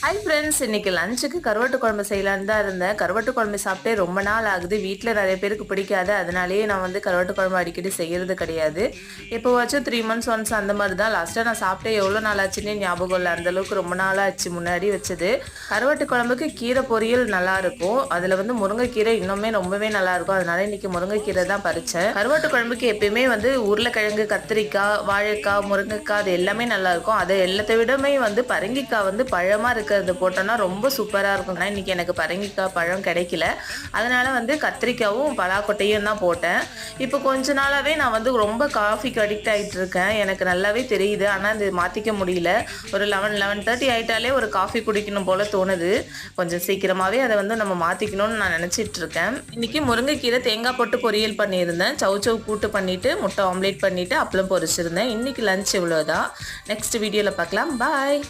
Hi friends, இன்னைக்கு லஞ்சுக்கு கருவாட்டு குழம்பு செய்யலான்னு தான் இருந்தேன். கருவாட்டு குழம்பு சாப்பிட்டே ரொம்ப நாள் ஆகுது. வீட்டில் நிறைய பேருக்கு பிடிக்காது. அதனாலேயே நான் வந்து கருவாட்டு குழம்பு அடிக்கடி செய்கிறது கிடையாது. எப்போவாச்சும் 3 months ஒன்ஸ் அந்த மாதிரி தான். லாஸ்ட்டாக நான் சாப்பிட்டே எவ்வளோ நாள் ஆச்சுன்னே ஞாபகம் இல்லை. அந்தளவுக்கு ரொம்ப நாள் ஆச்சு முன்னாடி வச்சது. கருவாட்டு குழம்புக்கு கீரை பொரியல் நல்லாயிருக்கும். அதில் வந்து முருங்கைக்கீரை இன்னுமே ரொம்பவே நல்லாயிருக்கும். அதனால இன்னைக்கு முருங்கைக்கீரை தான் பறித்தேன். கருவாட்டு குழம்புக்கு எப்பயுமே வந்து உருளைக்கிழங்கு, கத்திரிக்காய், வாழைக்காய், முருங்கைக்காய் அது எல்லாமே நல்லாயிருக்கும். அதை எல்லாத்தை விடமே வந்து பரங்கிக்காய் வந்து பழமாக இருக்கிறது போட்டோன்னா ரொம்ப சூப்பராக இருக்கும். ஆனால் இன்றைக்கி எனக்கு பரங்கிக்காய் பழம் கிடைக்கல. அதனால் வந்து கத்திரிக்காயும் பலாக்கொட்டையும் தான் போட்டேன். இப்போ கொஞ்ச நாளாகவே நான் வந்து ரொம்ப காஃபிக்கு அடிக்ட் ஆகிட்டு இருக்கேன். எனக்கு நல்லாவே தெரியுது. ஆனால் இது மாற்றிக்க முடியல. ஒரு 11-11:30 ஆகிட்டாலே ஒரு காஃபி குடிக்கணும் போல் தோணுது. கொஞ்சம் சீக்கிரமாகவே அதை வந்து நம்ம மாற்றிக்கணும்னு நான் நினச்சிட்டு இருக்கேன். இன்றைக்கி முருங்கைக்கீரை தேங்காய் போட்டு பொரியல் பண்ணியிருந்தேன். சவுச்சவு கூட்டு பண்ணிவிட்டு முட்டை ஆம்லேட் பண்ணிவிட்டு அப்பளம் பொரிச்சிருந்தேன். இன்றைக்கி லஞ்ச் இவ்வளோதான். நெக்ஸ்ட் வீடியோவில் பார்க்கலாம். பாய்.